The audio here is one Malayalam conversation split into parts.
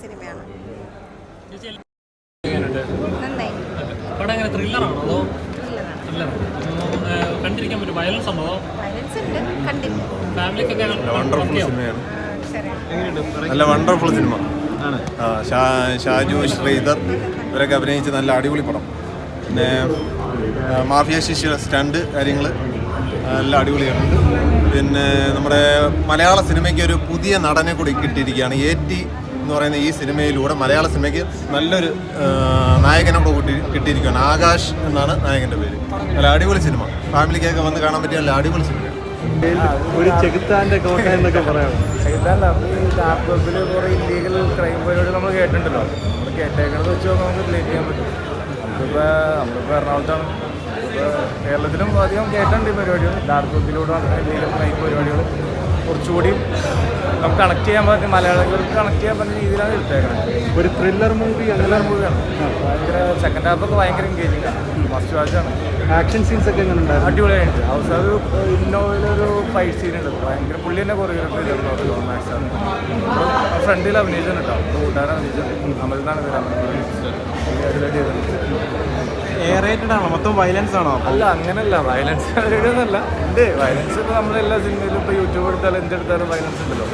സിനിമയാണ്. കണ്ടിരിക്കാൻ പറ്റും. വയലൻസ് ഉണ്ടോ? വണ്ടർഫുൾ സിനിമയാണ്. നല്ല വണ്ടർഫുൾ സിനിമ. ഷാജു, ശ്രീധർ ഇവരൊക്കെ അഭിനയിച്ച് നല്ല അടിപൊളി പടം. പിന്നെ മാഫിയ ശിഷ്യ സ്റ്റണ്ട് കാര്യങ്ങൾ എല്ലാം അടിപൊളിയാണ്. പിന്നെ നമ്മുടെ മലയാള സിനിമയ്ക്ക് ഒരു പുതിയ നടനെ കൂടി കിട്ടിയിരിക്കുകയാണ്. AT എന്ന് പറയുന്ന ഈ സിനിമയിലൂടെ മലയാള സിനിമയ്ക്ക് നല്ലൊരു നായകനെ കൂടി കിട്ടിയിരിക്കുകയാണ്. ആകാശ് എന്നാണ് നായകൻ്റെ പേര്. നല്ല അടിപൊളി സിനിമ, ഫാമിലിക്കൊക്കെ വന്ന് കാണാൻ പറ്റിയ നല്ല അടിപൊളി സിനിമയാണ്. ഒരു ചെകുത്താൻ്റെ കോട്ട എന്നൊക്കെ പറയാം. ചെകുത്താൻ്റെ ലാപ്ടോപ്പിൽ കുറേ ഇല്ലീഗൽ ക്രൈം പരിപാടി നമ്മൾ കേട്ടിട്ടുണ്ടല്ലോ. നമ്മൾ കേട്ടേക്കണത് വെച്ച് നമുക്ക് റിലേറ്റ് ചെയ്യാൻ പറ്റും. നമ്മളിപ്പോൾ എറണാകുളത്താണ്. ഇപ്പോൾ കേരളത്തിലും അധികം കേട്ടിട്ടുണ്ട് ഈ പരിപാടികൾ. ഡാർക്ക് വെബിലൂടെ നടക്കുന്ന ഇല്ലീഗൽ ക്രൈം പരിപാടികൾ കുറച്ചുകൂടി നമുക്ക് കണക്ട് ചെയ്യാൻ പറ്റും, മലയാളികൾക്ക് കണക്ട് ചെയ്യാൻ പറ്റുന്ന രീതിയിലാണ് എടുത്തേക്കുന്നത്. ഒരു ത്രില്ലർ മൂവിയാണ്. ഭയങ്കര സെക്കൻഡ് ഹാഫൊക്കെ ഭയങ്കര എൻഗേജിങ് ആണ്. ഫസ്റ്റ് വാച്ചാണ്. ആക്ഷൻ സീൻസ് ഒക്കെ എങ്ങനെ ഉണ്ടായിരുന്നു? അടിപൊളിയായിട്ട്. അവസാനം ഒരു ഇന്നോവയിലൊരു ഫൈറ്റ് സീൻ ഉണ്ട്. ഭയങ്കര പുള്ളി തന്നെ കൊറിയോഗ്രാഫി ചെയ്തിട്ടുണ്ടോ മാക്സാണ്. ഫ്രണ്ടിൽ അഭിനയിച്ചിട്ടുണ്ട് കേട്ടോ. കൂട്ടുകാരൻ അഭിനയിച്ചിട്ടുണ്ട്. അമൽനാണ് പേര്. അടിപൊളിയായിട്ട് റേറ്റഡ് ആണോ? മൊത്തം വയലൻസ് ആണോ? അല്ല, അങ്ങനെയല്ല. വയലൻസ് ഒന്നല്ല ഉണ്ട്. വയലൻസ് ഇപ്പോൾ നമ്മളെല്ലാ സിനിമയിലും ഇപ്പോൾ യൂട്യൂബ് എടുത്താലും എന്തെടുത്താലും വയലൻസ് ഉണ്ടല്ലോ.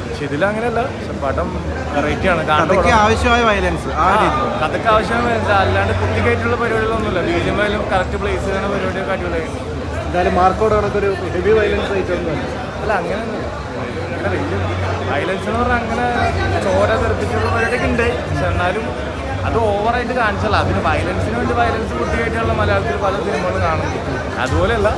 പക്ഷെ ഇതിലങ്ങനെയല്ല. പക്ഷെ പടം വെറൈറ്റി ആണ്. ആവശ്യമായ വയലൻസ്, കഥയ്ക്ക് ആവശ്യമായ വയലൻസ്. അല്ലാണ്ട് കുട്ടിക്കായിട്ടുള്ള പരിപാടികളൊന്നുമില്ല. ബീജമായാലും കറക്റ്റ് പ്ലേസ് ചെയ്യുന്ന പരിപാടിയൊക്കെ അടിപൊളിയായിരുന്നു. എന്തായാലും മാർക്കോട് കണക്കൊരു ഹെവി വയലൻസ് ആയിട്ടൊന്നും അല്ല, അങ്ങനെയൊന്നുമില്ല. അങ്ങനെ വലിയ വയലൻസ് എന്ന് പറഞ്ഞാൽ അങ്ങനെ ചോര തെറിപ്പിച്ചുള്ള പരിപാടിയൊക്കെ ഉണ്ട്. പക്ഷെ എന്നാലും അത് ഓവറായിട്ട് കാണിച്ചല്ല. അതിന് വയലൻസിന് വേണ്ടി വയലൻസ് കുട്ടിയായിട്ടുള്ള മലയാളത്തിൽ പല സിനിമകളും കാണുന്നു. അതുപോലെയല്ല.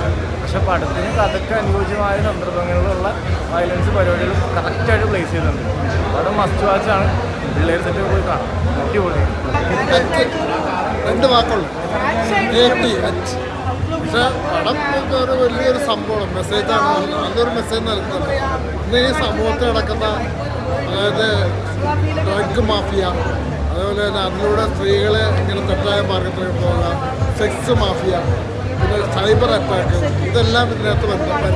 പക്ഷെ പടത്തിന് കഥയ്ക്ക് അനുയോജ്യമായ സന്ദർഭങ്ങളിലുള്ള വയലൻസ് പരിപാടികൾ കറക്റ്റായിട്ട് പ്ലേസ് ചെയ്തിട്ടുണ്ട്. പടം മസ്റ്റ് വാച്ചാണ്. പിള്ളേർ സെറ്റ് പോയി കാണാം. അടിപൊളി. 2 വാക്കുള്ളൂ. പക്ഷെ പടം ഒരു വലിയൊരു സംഭവം മെസ്സേജാണ്. നല്ലൊരു മെസ്സേജ് നൽകുന്നുണ്ട്. ഇന്ന് ഈ സമൂഹത്തിൽ നടക്കുന്ന അതായത് ഡ്രഗ് മാഫിയ, അതുപോലെ തന്നെ അതിലൂടെ സ്ത്രീകളെ ഇങ്ങനെ തെറ്റായ മാർഗത്തിലേക്ക് പോകുക, സെക്സ് മാഫിയ, പിന്നെ സൈബർ അറ്റാക്ക്, ഇതെല്ലാം ഇതിനകത്ത് വരുന്നുണ്ട്.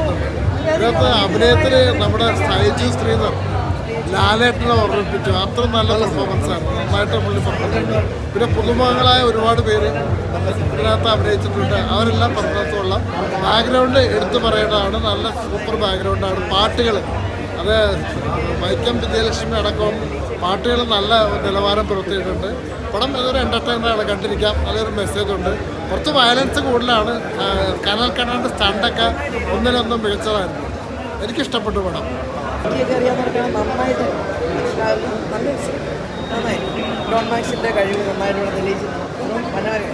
ഇതിനകത്ത് അഭിനയത്തിൽ നമ്മുടെ ഷൈജു ശ്രീധർ ലാലേട്ടനെ ഓർമ്മിപ്പിച്ചു. അത്ര നല്ല പെർഫോമൻസാണ്. നന്നായിട്ട് പുള്ളി പെർഫോമൻസ്. പിന്നെ പുതുമുഖങ്ങളായ ഒരുപാട് പേര് ഇതിനകത്ത് അഭിനയിച്ചിട്ടുണ്ട്. അവരെല്ലാം പെർഫോമൻസുള്ള ബാക്ക്ഗ്രൗണ്ട് എടുത്തു പറയേണ്ടതാണ്. നല്ല സൂപ്പർ ബാക്ക്ഗ്രൗണ്ടാണ്. പാട്ടുകൾ അത് വൈക്കം വിജയലക്ഷ്മി അടക്കം പാട്ടുകൾ നല്ല നിലവാരം പുറത്തിയിട്ടുണ്ട്. പടം ഇതൊരു എൻ്റർടൈനറാണ്, കണ്ടിരിക്കാം. നല്ലൊരു മെസ്സേജ് ഉണ്ട്. കുറച്ച് വയലൻസ് കൂടുതലാണ്. കനൽ സ്റ്റണ്ടൊക്കെ ഒന്നിനൊന്നും മികച്ചതായിരുന്നു. എനിക്കിഷ്ടപ്പെട്ടു പടം. നന്നായിട്ട് നന്നായി ഡോൺ മാക്സിൻ്റെ കഴിവ് നന്നായിട്ട് ഇവിടെ തെളിയിച്ചിട്ടുണ്ട്. മനോഹരം.